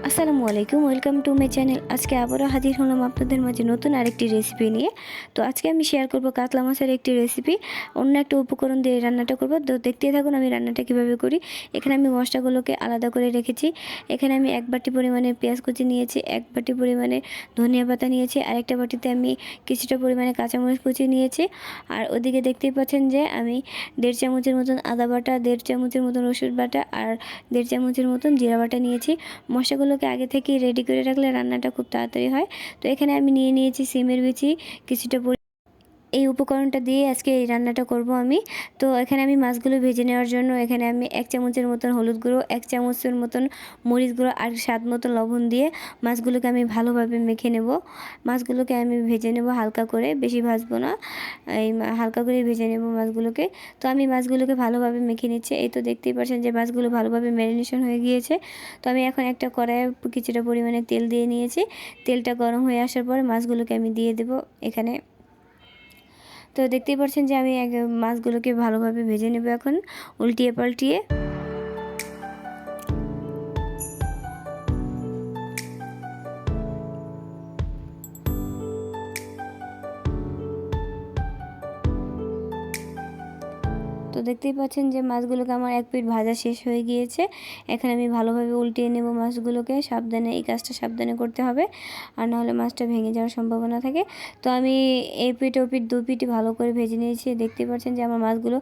আসসালামু আলাইকুম, welcome to my channel. আজকে আবারও হাজির হলাম আপনাদের মাঝে নতুন আরেকটি রেসিপি নিয়ে। তো আজকে আমি শেয়ার করব কাতলা মাছের একটি রেসিপি। অন্য একটা উপকরণ দিয়ে রান্নাটা করব। তো দেখতেই থাকুন আমি রান্নাটা কীভাবে করি। এখানে আমি মশলাগুলোকে আলাদা করে রেখেছি। এখানে আমি 1 বাটি পরিমাণে পেঁয়াজ কুচি নিয়েছি, 1 বাটি পরিমাণে ধনিয়া পাতা নিয়েছি, আরেকটা বাটিতে আমি কিছুটা পরিমাণে কাঁচামরিচ কুচি নিয়েছি। আর ওদিকে দেখতেই পাচ্ছেন যে আমি 1.5 চামচের মতন আদা বাটা, 1.5 চামচের মতন রসুন বাটা আর 1.5 চামচের মতন জিরা বাটা নিয়েছি। মশলাগুলোকে আগে থেকেই রেডি করে রাখলে রান্নাটা খুব তাড়াতাড়ি হয়। তো এখানে আমি নিয়ে নিয়েছি সিমের বিচি কিছুটা। এই উপকরণটা দিয়ে আজকে এই রান্নাটা করব আমি। তো এখানে আমি মাছগুলো ভেজে নেওয়ার জন্য এখানে আমি 1 চামচের মতন হলুদ গুঁড়ো, 1 চামচের মতন মরিচ গুঁড়ো আর স্বাদ মতো লবণ দিয়ে মাছগুলোকে আমি ভালোভাবে মেখে নেব। মাছগুলোকে আমি ভেজে নেব হালকা করে, বেশি ভাজবো না, এই হালকা করে ভেজে নেব মাছগুলোকে। তো আমি মাছগুলোকে ভালোভাবে মেখে নিচ্ছি। এই তো দেখতেই পাচ্ছেন যে মাছগুলো ভালোভাবে ম্যারিনেশন হয়ে গিয়েছে। তো আমি এখন একটা কড়াইয়ে কিছুটা পরিমাণে তেল দিয়ে নিয়েছি। তেলটা গরম হয়ে আসার পরে মাছগুলোকে আমি দিয়ে দেব এখানে। তো দেখতেই পাচ্ছেন যে আমি মাছগুলোকে ভালোভাবে ভেজে নেব এখন উল্টিয়ে পাল্টিয়ে। তো দেখতেই পাচ্ছেন যে মাছগুলোকে আমার এক পিঠ ভাজা শেষ হয়ে গিয়েছে। এখন আমি ভালোভাবে উল্টিয়ে নেব মাছগুলোকে। সাবধানে, এই কাজটা সাবধানে করতে হবে, আর নাহলে মাছটা ভেঙে যাওয়ার সম্ভাবনা থাকে। তো আমি এই পিঠ ও পিঠ দু পিঠই ভালো করে ভেজে নিয়েছি। দেখতেই পাচ্ছেন যে আমার মাছগুলো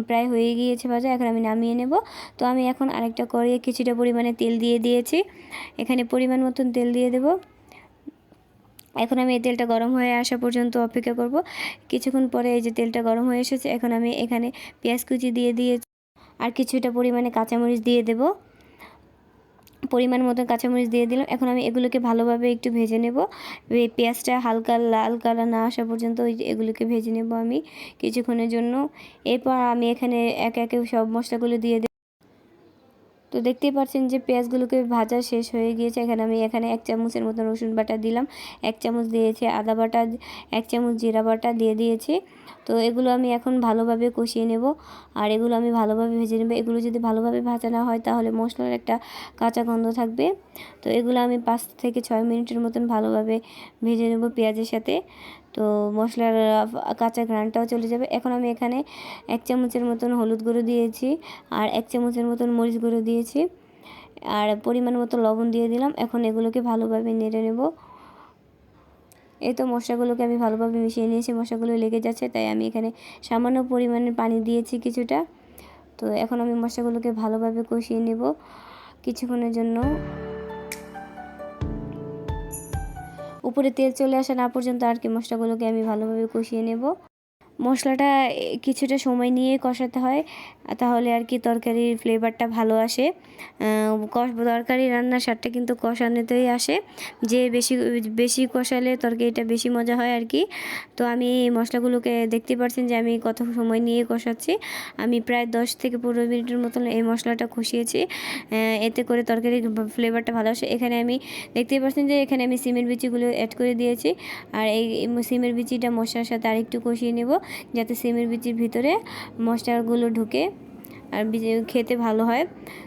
প্রায় হয়ে গিয়েছে ভাজা। এখন আমি নামিয়ে নেব। তো আমি এখন আরেকটা কড়াইয়ে কিছুটা পরিমাণে তেল দিয়ে দিয়েছি। এখানে পরিমাণ মতন তেল দিয়ে দেব। এখন আমি এই তেলটা গরম হয়ে আসা পর্যন্ত অপেক্ষা করব। কিছুক্ষণ পরে এই যে তেলটা গরম হয়ে এসেছে, এখন আমি এখানে পেঁয়াজ কুচি দিয়ে আর কিছুটা পরিমাণে কাঁচামরিচ দিয়ে দেব। পরিমাণ মতো কাঁচামরিচ দিয়ে দিলাম। এখন আমি এগুলোকে ভালোভাবে একটু ভেজে নেব। পেঁয়াজটা হালকা লাল কালার না আসা পর্যন্ত এগুলোকে ভেজে নেব আমি কিছুক্ষণের জন্য। এরপর আমি এখানে একে একে সব মশলাগুলো দিয়ে দেব। তো দেখতেই পাচ্ছেন যে পেঁয়াজগুলোকে ভাজা শেষ হয়ে গিয়েছে। আমি এখানে 1 চামচের মতো রসুন বাটা দিলাম, 1 চামচ দিয়েছি আদা বাটা, 1 চামচ জিরা বাটা দিয়ে দিয়েছি। তো এগুলো আমি এখন ভালোভাবে কষিয়ে নেব, আর এগুলো আমি ভালোভাবে ভেজে নেব। এগুলো যদি ভালোভাবে ভাজা না হয় তাহলে মশলার একটা কাঁচা গন্ধ থাকবে। তো এগুলো আমি 5 থেকে 6 মিনিটের মতন ভালোভাবে ভেজে নেব পেঁয়াজের সাথে। তো মশলার কাঁচা ঘ্রাণটাও চলে যাবে। এখন আমি এখানে 1 চামচের মতন হলুদ গুঁড়ো দিয়েছি, আর 1 চামচের মতন মরিচ গুঁড়ো দিয়েছি, আর পরিমাণ মতো লবণ দিয়ে দিলাম। এখন এগুলোকে ভালোভাবে নেড়ে নেব। এই তো মশলাগুলোকে আমি ভালোভাবে মিশিয়ে নিয়েছি। মশলাগুলো লেগে যাচ্ছে, তাই আমি এখানে সামান্য পরিমাণে পানি দিয়েছি কিছুটা। তো এখন আমি মশলাগুলোকে ভালোভাবে কষিয়ে নেব কিছুক্ষণের জন্য। উপরে তেল চলে আসা না পর্যন্ত আর কি মশলাগুলোকে আমি ভালোভাবে কষিয়ে নেব। মশলাটা কিছুটা সময় নিয়ে কষাতে হয়, তাহলে আর কি তরকারির ফ্লেভারটা ভালো আসে। তরকারি রান্নার স্বাদটা কিন্তু কষানোতেই আসে। যে বেশি বেশি কষালে তরকারিটা বেশি মজা হয় আর কি। তো আমি এই মশলাগুলোকে দেখতে পাচ্ছেন যে আমি কত সময় নিয়ে কষাচ্ছি। আমি প্রায় 10 থেকে 15 মিনিটের মতন এই মশলাটা কষিয়েছি। এতে করে তরকারির ফ্লেভারটা ভালো আসে। এখানে আমি দেখতেই পাচ্ছেন যে এখানে আমি সিমের বিচিগুলো অ্যাড করে দিয়েছি, আর এই সিমের বিচিটা মশলার সাথে আরেকটু কষিয়ে নেব, যাতে সিমের বিচির ভিতরে মশলাগুলো ঢুকে আর খেতে ভালো হয়।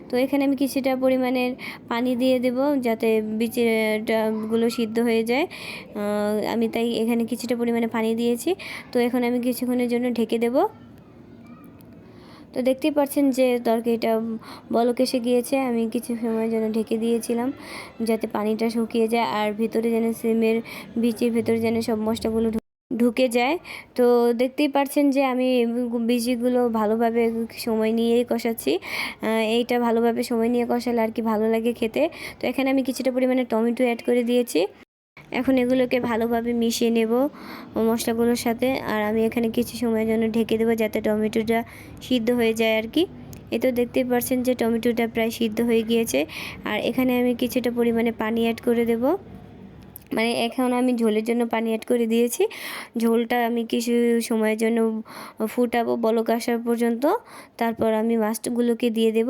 তো এখানে আমি কিছুটা পরিমাণের পানি দিয়ে দেব, যাতে বিচিগুলো সিদ্ধ হয়ে যায়। আমি তাই এখানে কিছুটা পরিমাণে পানি দিয়েছি। তো এখন আমি কিছুক্ষণের জন্য ঢেকে দেব। তো দেখতেই পাচ্ছেন যে তরকারিটা বলক এসে গিয়েছে। আমি কিছু সময়ের জন্য ঢেকে দিয়েছিলাম, যাতে পানিটা শুকিয়ে যায় আর ভিতরে যেন সিমের বিচির ভিতরে যেন সব মশলাগুলো ঢুকে যায়। তো দেখতেই পাচ্ছেন যে আমি বীজগুলো ভালোভাবে সময় নিয়েই কষাচ্ছি। এইটা ভালোভাবে সময় নিয়ে কষালে আর কি ভালো লাগে খেতে। তো এখানে আমি কিছুটা পরিমাণে টমেটো অ্যাড করে দিয়েছি। এখন এগুলোকে ভালোভাবে মিশিয়ে নেব মশলাগুলোর সাথে, আর আমি এখানে কিছু সময়ের জন্য ঢেকে দেবো, যাতে টমেটোটা সিদ্ধ হয়ে যায় আর কি। এ তো দেখতেই পাচ্ছেন যে টমেটোটা প্রায় সিদ্ধ হয়ে গিয়েছে। আর এখানে আমি কিছুটা পরিমাণে পানি অ্যাড করে দেব। মানে এখন আমি ঝোলের জন্য পানি অ্যাড করে দিয়েছি। ঝোলটা আমি কিছু সময়ের জন্য ফুটাবো বলক আসা পর্যন্ত, তারপর আমি মাছগুলোকে দিয়ে দেব।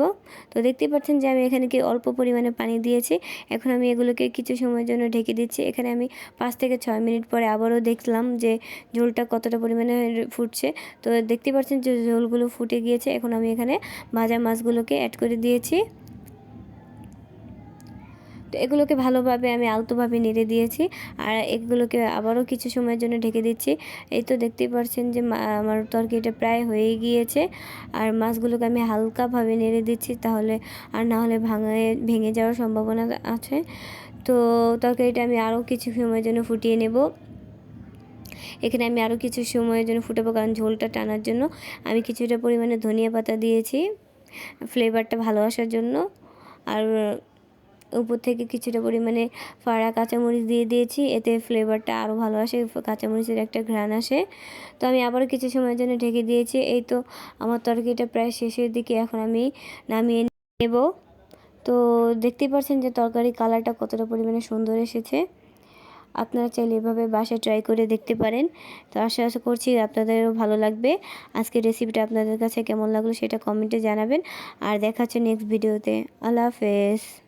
তো দেখতেই পাচ্ছেন যে আমি এখানে কি অল্প পরিমাণে পানি দিয়েছি। এখন আমি এগুলোকে কিছু সময়ের জন্য ঢেকে দিচ্ছি। এখানে আমি 5 থেকে 6 মিনিট পরে আবারও দেখলাম যে ঝোলটা কতটা পরিমাণে ফুটছে। তো দেখতেই পাচ্ছেন যে ঝোলগুলো ফুটে গিয়েছে। এখন আমি এখানে ভাজা মাছগুলোকে অ্যাড করে দিয়েছি। তো এগুলোকে ভালোভাবে আমি আলতোভাবে নেড়ে দিয়েছি। আর এগুলোকে আবারও কিছু সময়ের জন্য ঢেকে দিচ্ছি। এই তো দেখতেই পাচ্ছেন যে আমার তরকারিটা প্রায় হয়ে গিয়েছে। আর মাছগুলোকে আমি হালকাভাবে নেড়ে দিচ্ছি, তাহলে আর না হলে ভেঙে যাওয়ার সম্ভাবনা আছে। তো তরকারিটা আমি আরও কিছু সময়ের জন্য ফুটিয়ে নেব। এখানে আমি আরও কিছু সময়ের জন্য ফুটাবো, কারণ ঝোলটা টানার জন্য আমি কিছুটা পরিমাণে ধনিয়া পাতা দিয়েছি ফ্লেভারটা ভালো আসার জন্য। আর উপর থেকে কিছুটা পরিমাণে ফাড়া কাঁচামরিচ দিয়ে দিয়েছি, এতে ফ্লেভারটা আরও ভালো আসে, কাঁচামরিচের একটা ঘ্রাণ আসে। তো আমি আবারও কিছু সময়ের জন্য ঢেকে দিয়েছি। এই তো আমার তরকারিটা প্রায় শেষের দিকে, এখন আমি নামিয়ে নেব। তো দেখতেই পাচ্ছেন যে তরকারি কালারটা কতটা পরিমাণে সুন্দর এসেছে। আপনারা চাইলে এভাবে বাসায় ট্রাই করে দেখতে পারেন। তো আশা করছি আপনাদেরও ভালো লাগবে। আজকের রেসিপিটা আপনাদের কাছে কেমন লাগলো সেটা কমেন্টে জানাবেন। আর দেখা হচ্ছে নেক্সট ভিডিওতে। আল্লাহ হাফেজ।